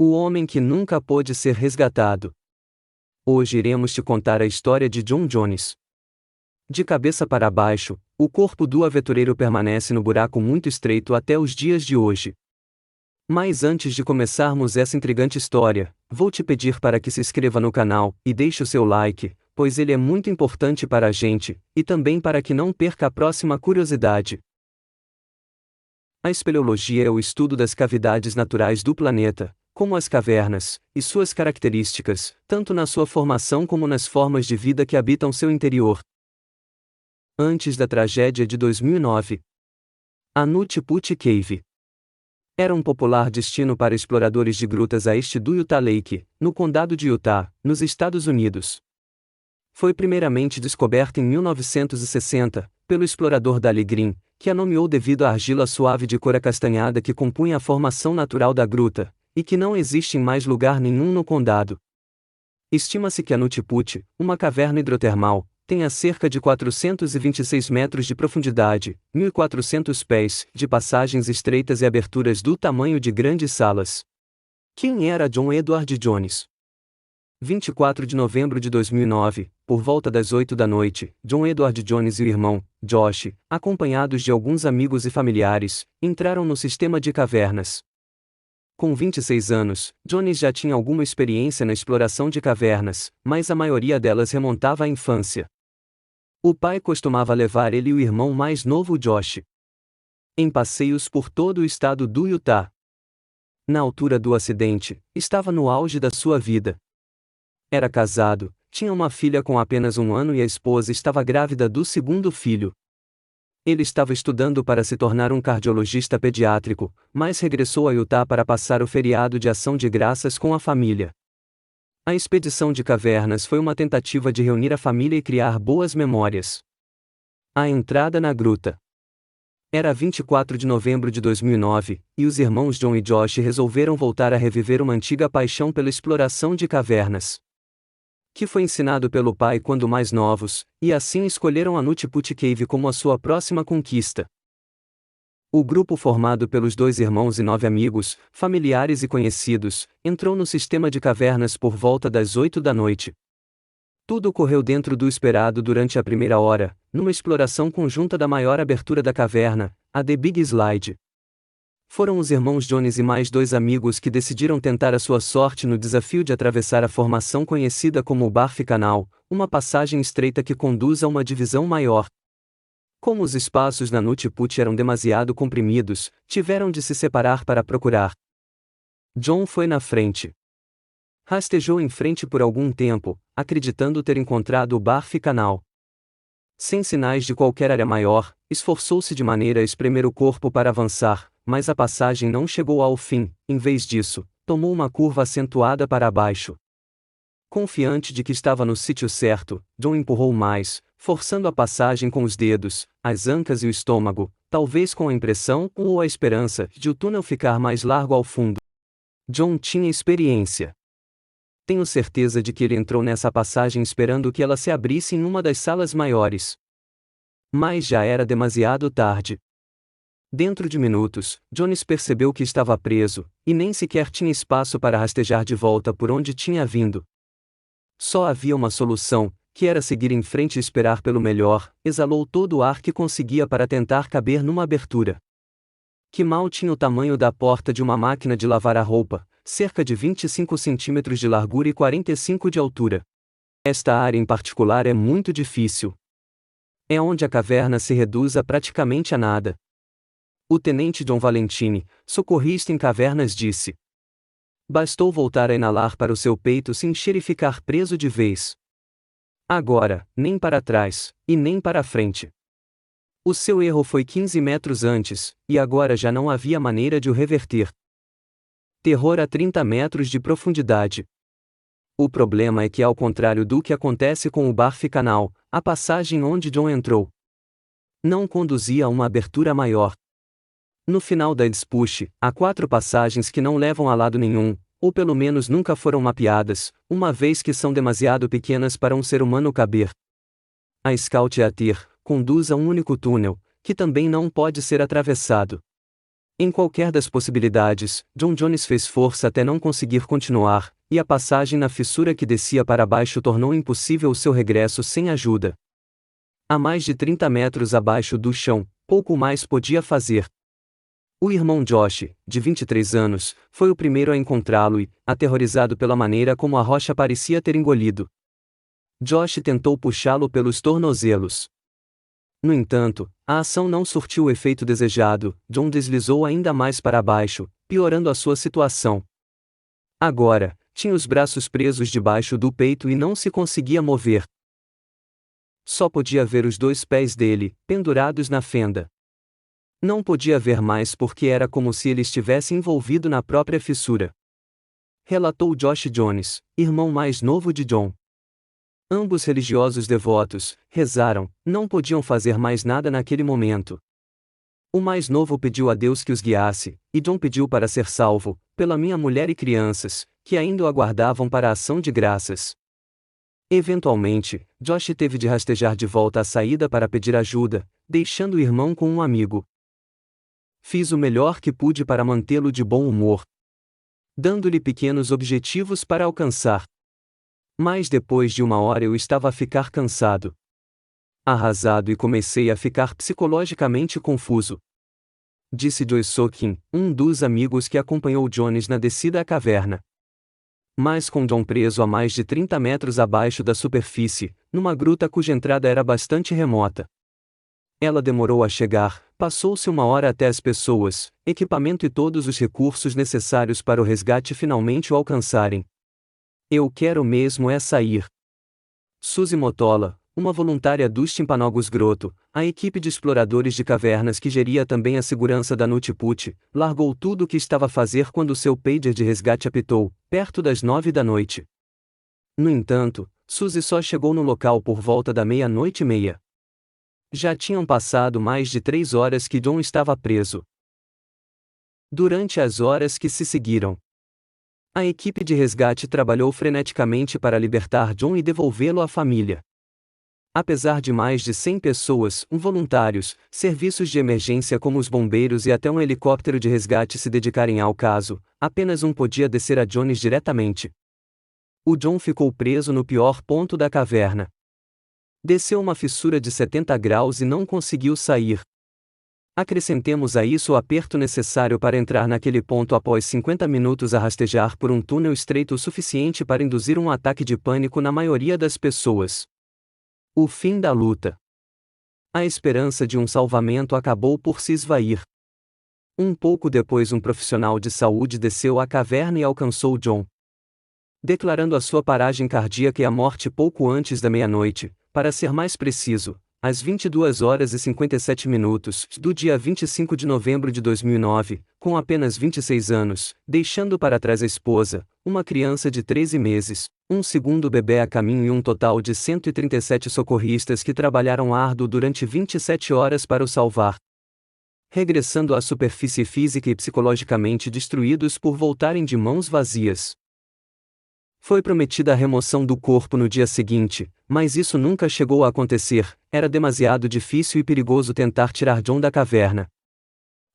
O homem que nunca pôde ser resgatado. Hoje iremos te contar a história de John Jones. De cabeça para baixo, o corpo do aventureiro permanece no buraco muito estreito até os dias de hoje. Mas antes de começarmos essa intrigante história, vou te pedir para que se inscreva no canal e deixe o seu like, pois ele é muito importante para a gente, e também para que não perca a próxima curiosidade. A espeleologia é o estudo das cavidades naturais do planeta, como as cavernas, e suas características, tanto na sua formação como nas formas de vida que habitam seu interior. Antes da tragédia de 2009, a Nut-Put Cave era um popular destino para exploradores de grutas a este do Utah Lake, no condado de Utah, nos Estados Unidos. Foi primeiramente descoberta em 1960, pelo explorador Dale Green, que a nomeou devido à argila suave de cor acastanhada que compunha a formação natural da gruta, e que não existe em mais lugar nenhum no condado. Estima-se que a Nut-Put, uma caverna hidrotermal, tenha cerca de 426 metros de profundidade, 1.400 pés, de passagens estreitas e aberturas do tamanho de grandes salas. Quem era John Edward Jones? 24 de novembro de 2009, por volta das 8 da noite, John Edward Jones e o irmão, Josh, acompanhados de alguns amigos e familiares, entraram no sistema de cavernas. Com 26 anos, Jones já tinha alguma experiência na exploração de cavernas, mas a maioria delas remontava à infância. O pai costumava levar ele e o irmão mais novo Josh em passeios por todo o estado do Utah. Na altura do acidente, estava no auge da sua vida. Era casado, tinha uma filha com apenas 1 ano e a esposa estava grávida do segundo filho. Ele estava estudando para se tornar um cardiologista pediátrico, mas regressou a Utah para passar o feriado de Ação de Graças com a família. A expedição de cavernas foi uma tentativa de reunir a família e criar boas memórias. A entrada na gruta. Era 24 de novembro de 2009, e os irmãos John e Josh resolveram voltar a reviver uma antiga paixão pela exploração de cavernas, que foi ensinado pelo pai quando mais novos, e assim escolheram a Nut-Put Cave como a sua próxima conquista. O grupo formado pelos 2 irmãos e 9 amigos, familiares e conhecidos, entrou no sistema de cavernas por volta das 8 da noite. Tudo correu dentro do esperado durante a primeira hora, numa exploração conjunta da maior abertura da caverna, a The Big Slide. Foram os irmãos Jones e mais 2 amigos que decidiram tentar a sua sorte no desafio de atravessar a formação conhecida como o Barf Canal, uma passagem estreita que conduz a uma divisão maior. Como os espaços na Nut-Put eram demasiado comprimidos, tiveram de se separar para procurar. John foi na frente. Rastejou em frente por algum tempo, acreditando ter encontrado o Barf Canal. Sem sinais de qualquer área maior, esforçou-se de maneira a espremer o corpo para avançar, mas a passagem não chegou ao fim. Em vez disso, tomou uma curva acentuada para baixo. Confiante de que estava no sítio certo, John empurrou mais, forçando a passagem com os dedos, as ancas e o estômago, talvez com a impressão ou a esperança de o túnel ficar mais largo ao fundo. John tinha experiência. Tenho certeza de que ele entrou nessa passagem esperando que ela se abrisse em uma das salas maiores. Mas já era demasiado tarde. Dentro de minutos, Jones percebeu que estava preso, e nem sequer tinha espaço para rastejar de volta por onde tinha vindo. Só havia uma solução, que era seguir em frente e esperar pelo melhor. Exalou todo o ar que conseguia para tentar caber numa abertura que mal tinha o tamanho da porta de uma máquina de lavar a roupa, cerca de 25 centímetros de largura e 45 de altura. Esta área em particular é muito difícil. É onde a caverna se reduz a praticamente a nada. O tenente John Valentini, socorrista em cavernas, disse: bastou voltar a inalar para o seu peito se encher e ficar preso de vez. Agora, nem para trás, e nem para frente. O seu erro foi 15 metros antes, e agora já não havia maneira de o reverter. Terror a 30 metros de profundidade. O problema é que, ao contrário do que acontece com o Barf Canal, a passagem onde John entrou não conduzia a uma abertura maior. No final da Nut-Put, há 4 passagens que não levam a lado nenhum, ou pelo menos nunca foram mapeadas, uma vez que são demasiado pequenas para um ser humano caber. A Scout ATIR conduz a um único túnel, que também não pode ser atravessado. Em qualquer das possibilidades, John Jones fez força até não conseguir continuar, e a passagem na fissura que descia para baixo tornou impossível o seu regresso sem ajuda. A mais de 30 metros abaixo do chão, pouco mais podia fazer. O irmão Josh, de 23 anos, foi o primeiro a encontrá-lo e, aterrorizado pela maneira como a rocha parecia ter engolido, Josh tentou puxá-lo pelos tornozelos. No entanto, a ação não surtiu o efeito desejado. John deslizou ainda mais para baixo, piorando a sua situação. Agora, tinha os braços presos debaixo do peito e não se conseguia mover. Só podia ver os 2 pés dele, pendurados na fenda. Não podia ver mais porque era como se ele estivesse envolvido na própria fissura. Relatou Josh Jones, irmão mais novo de John. Ambos religiosos devotos, rezaram, não podiam fazer mais nada naquele momento. O mais novo pediu a Deus que os guiasse, e John pediu para ser salvo, pela minha mulher e crianças, que ainda o aguardavam para a ação de graças. Eventualmente, Josh teve de rastejar de volta à saída para pedir ajuda, deixando o irmão com um amigo. Fiz o melhor que pude para mantê-lo de bom humor, dando-lhe pequenos objetivos para alcançar. Mas depois de 1 hora eu estava a ficar cansado, arrasado e comecei a ficar psicologicamente confuso. Disse Joe Sokin, um dos amigos que acompanhou Jones na descida à caverna. Mas com John preso a mais de 30 metros abaixo da superfície, numa gruta cuja entrada era bastante remota. Ela demorou a chegar, passou-se 1 hora até as pessoas, equipamento e todos os recursos necessários para o resgate finalmente o alcançarem. Eu quero mesmo é sair. Suzy Motola, uma voluntária dos Timpanogos Grotto, a equipe de exploradores de cavernas que geria também a segurança da Nutiput, largou tudo o que estava a fazer quando seu pager de resgate apitou, perto das 9 da noite. No entanto, Suzy só chegou no local por volta da 00:30. Já tinham passado mais de 3 horas que John estava preso. Durante as horas que se seguiram, a equipe de resgate trabalhou freneticamente para libertar John e devolvê-lo à família. Apesar de mais de 100 pessoas, voluntários, serviços de emergência como os bombeiros e até um helicóptero de resgate se dedicarem ao caso, apenas um podia descer a Jones diretamente. O John ficou preso no pior ponto da caverna. Desceu uma fissura de 70 graus e não conseguiu sair. Acrescentemos a isso o aperto necessário para entrar naquele ponto após 50 minutos a rastejar por um túnel estreito o suficiente para induzir um ataque de pânico na maioria das pessoas. O fim da luta. A esperança de um salvamento acabou por se esvair. Um pouco depois um profissional de saúde desceu à caverna e alcançou John. Declarando a sua paragem cardíaca e a morte pouco antes da 00:00, para ser mais preciso, às 22h57 do dia 25 de novembro de 2009, com apenas 26 anos, deixando para trás a esposa, uma criança de 13 meses, um segundo bebê a caminho e um total de 137 socorristas que trabalharam árduo durante 27 horas para o salvar. Regressando à superfície física e psicologicamente destruídos por voltarem de mãos vazias. Foi prometida a remoção do corpo no dia seguinte, mas isso nunca chegou a acontecer, era demasiado difícil e perigoso tentar tirar John da caverna.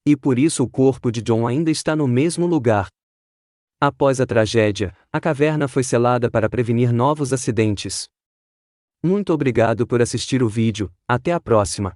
E por isso o corpo de John ainda está no mesmo lugar. Após a tragédia, a caverna foi selada para prevenir novos acidentes. Muito obrigado por assistir o vídeo, até a próxima.